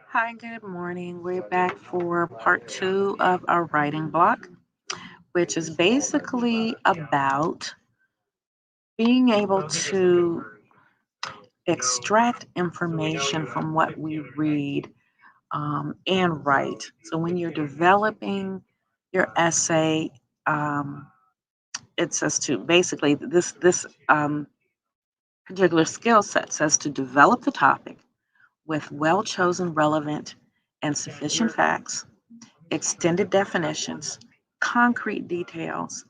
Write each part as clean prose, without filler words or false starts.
Hi, good morning. We're back for part two of our writing block, which is basically about being able to extract information from what we read and write. So when you're developing your essay, um, it says to basically this particular skill set says to develop the topic with well chosen, relevant, and sufficient facts, extended definitions, concrete details,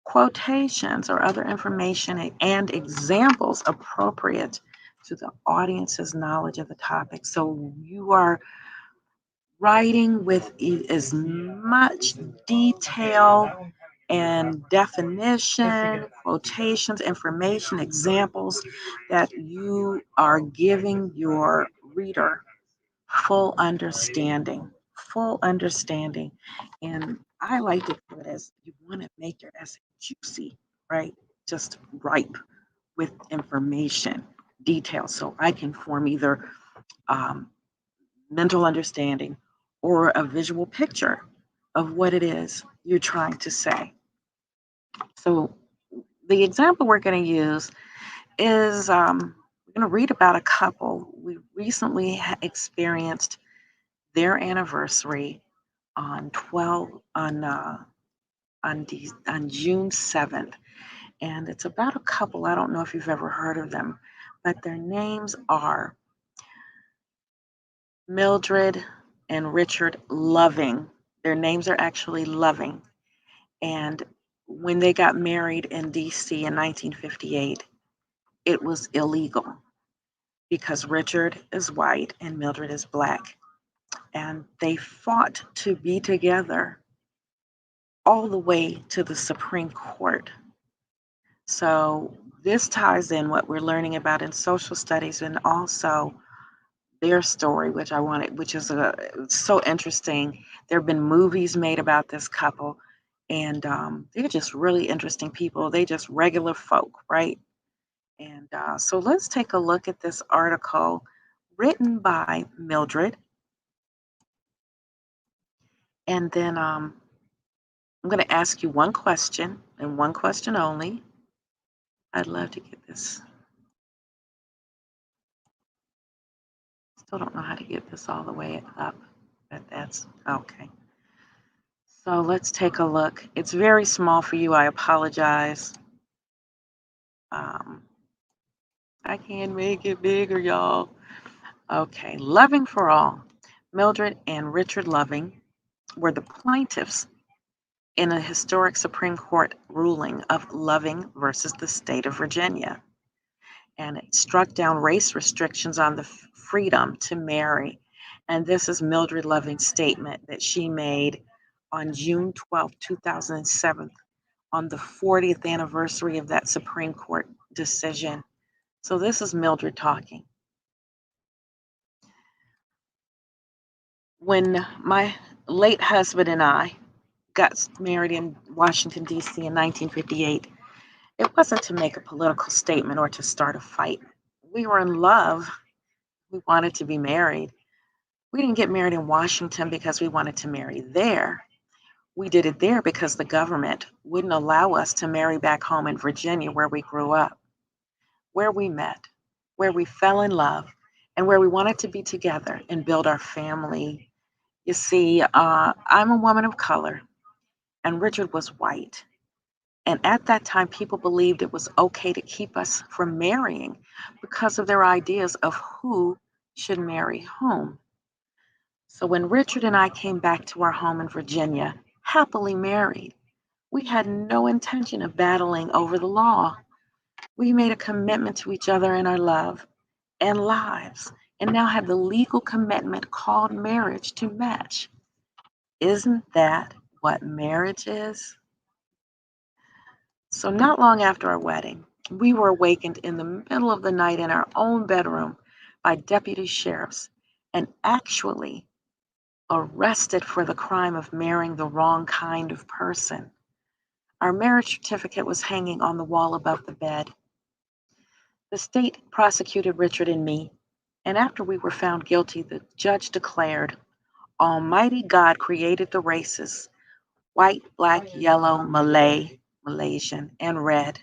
quotations, or other information and examples appropriate to the audience's knowledge of the topic. So you are writing with as much detail and definition, quotations, information, examples that you are giving your reader full understanding, full understanding. And I like to put it as you want to make your essay juicy, right? Just ripe with information, details, so I can form either um, mental understanding or a visual picture of what it is you're trying to say. So the example we're going to use is we're going to read about a couple we recently experienced their anniversary on 12 on June 7th, and it's about a couple. I don't know if you've ever heard of them, but their names are Mildred and Richard Loving. Their names are actually Loving, and when they got married in DC in 1958, it was illegal because Richard is white and Mildred is black, and they fought to be together all the way to the Supreme Court. So this ties in what we're learning about in social studies and also their story, which is so interesting. There have been movies made about this couple, and they're just really interesting people. They just regular folk, right? And so let's take a look at this article written by Mildred, and then I'm going to ask you one question and one question only. I'd love to get this. Still don't know how to get this all the way up, but that's okay. So let's take a look. It's very small for you. I apologize. Um, I can't make it bigger, y'all. Okay, Loving for All. Mildred and Richard Loving were the plaintiffs in a historic Supreme Court ruling of Loving versus the state of Virginia. And it struck down race restrictions on the freedom to marry. And this is Mildred Loving's statement that she made on June 12th, 2007, on the 40th anniversary of that Supreme Court decision. So this is Mildred talking. When my late husband and I got married in Washington, D.C. in 1958, it wasn't to make a political statement or to start a fight. We were in love. We wanted to be married. We didn't get married in Washington because we wanted to marry there. We did it there because the government wouldn't allow us to marry back home in Virginia, where we grew up, where we met, where we fell in love, and where we wanted to be together and build our family. You see, I'm a woman of color, and Richard was white. And at that time, people believed it was okay to keep us from marrying because of their ideas of who should marry whom. So when Richard and I came back to our home in Virginia, happily married, we had no intention of battling over the law. We made a commitment to each other in our love and lives, and now have the legal commitment called marriage to match. Isn't that what marriage is? So, not long after our wedding, we were awakened in the middle of the night in our own bedroom by deputy sheriffs and actually arrested for the crime of marrying the wrong kind of person. Our marriage certificate was hanging on the wall above the bed. The state prosecuted Richard and me, and after we were found guilty, the judge declared, Almighty God created the races white, black, yellow, Malay, Malaysian, and red,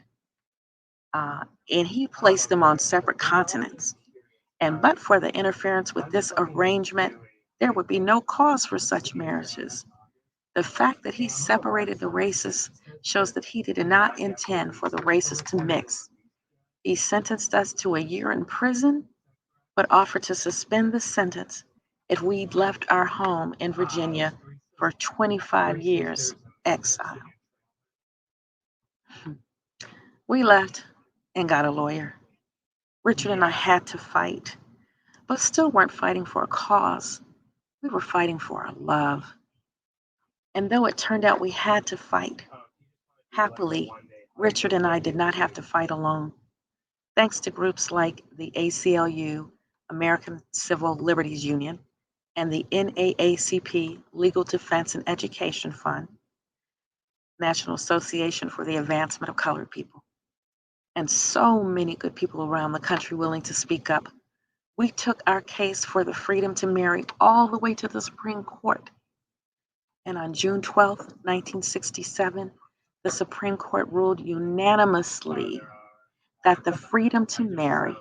and He placed them on separate continents. And but for the interference with this arrangement, there would be no cause for such marriages. The fact that He separated the races shows that He did not intend for the races to mix. He sentenced us to a year in prison, but offered to suspend the sentence if we'd left our home in Virginia for 25 years exile. We left and got a lawyer. Richard and I had to fight, but still weren't fighting for a cause. We were fighting for our love. And though it turned out we had to fight, happily, Richard and I did not have to fight alone. Thanks to groups like the ACLU, American Civil Liberties Union, and the NAACP, Legal Defense and Education Fund, National Association for the Advancement of Colored People, and so many good people around the country willing to speak up, we took our case for the freedom to marry all the way to the Supreme Court. And on June 12th, 1967, the Supreme Court ruled unanimously that the freedom to marry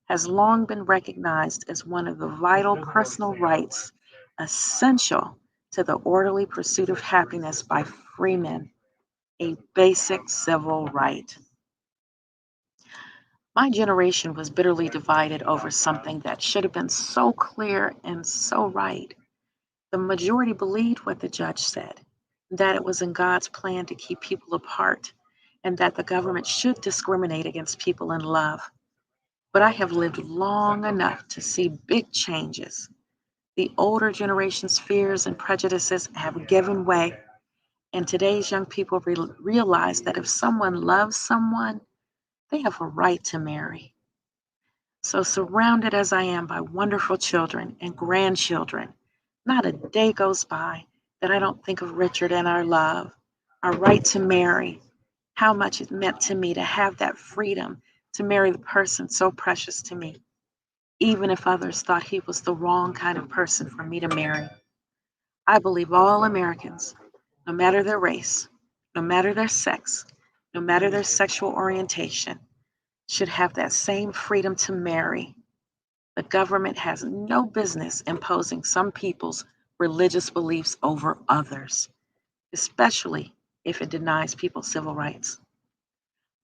has long been recognized as one of the vital personal rights essential to the orderly pursuit of happiness by free men, a basic civil right. My generation was bitterly divided over something that should have been so clear and so right. The majority believed what the judge said, that it was in God's plan to keep people apart, and that the government should discriminate against people in love. But I have lived long enough to see big changes. The older generation's fears and prejudices have given way, and today's young people realize that if someone loves someone, they have a right to marry. So, surrounded as I am by wonderful children and grandchildren, not a day goes by that I don't think of Richard and our love, our right to marry, how much it meant to me to have that freedom to marry the person so precious to me, even if others thought he was the wrong kind of person for me to marry. I believe all Americans, no matter their race, no matter their sex, no matter their sexual orientation, should have that same freedom to marry. The government has no business imposing some people's religious beliefs over others, especially if it denies people civil rights.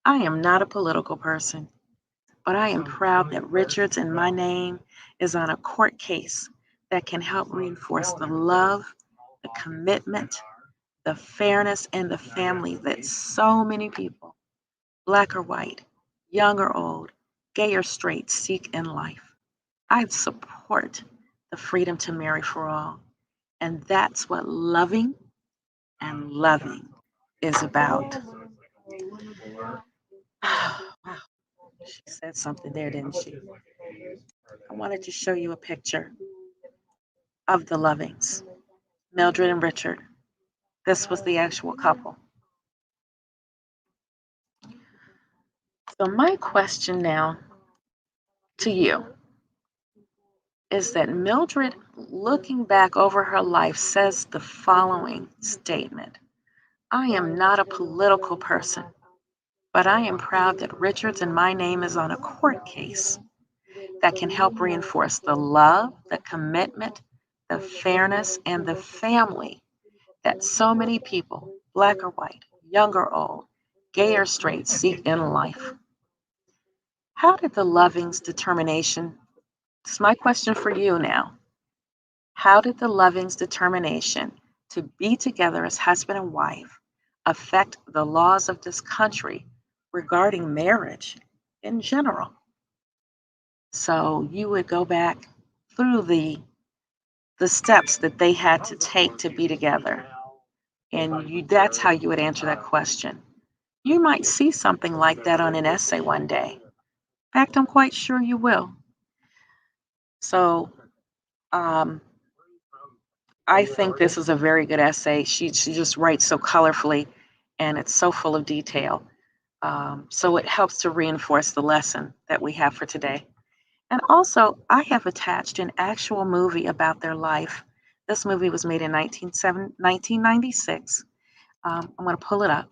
I am not a political person, but I am proud that Richards and my name is on a court case that can help reinforce the love, the commitment, the fairness, and the family that so many people, black or white, young or old, gay or straight, seek in life. I support the freedom to marry for all, and that's what loving and loving is about. Wow, she said something there, didn't she? I wanted to show you a picture of the Lovings, Mildred and Richard. This was the actual couple. So, my question now to you is that Mildred, looking back over her life, says the following statement: I am not a political person, but I am proud that Richards and my name is on a court case that can help reinforce the love, the commitment, the fairness, and the family that so many people, black or white, young or old, gay or straight, seek in life. How did the Lovings' determination, this is my question for you now, how did the Lovings' determination to be together as husband and wife affect the laws of this country regarding marriage in general? So you would go back through the steps that they had to take to be together. And that's how you would answer that question. You might see something like that on an essay one day. In fact, I'm quite sure you will. So um, I think this is a very good essay. She just writes so colorfully and it's so full of detail. So it helps to reinforce the lesson that we have for today. And also, I have attached an actual movie about their life. This movie was made in 1996. I'm going to pull it up.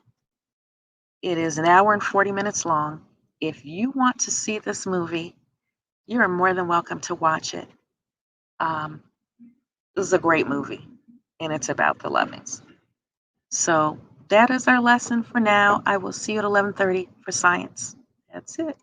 It is an hour and 40 minutes long. If you want to see this movie, you are more than welcome to watch it. Um, this is a great movie, and it's about the Lovings. So that is our lesson for now. I will see you at 11:30 for science. That's it.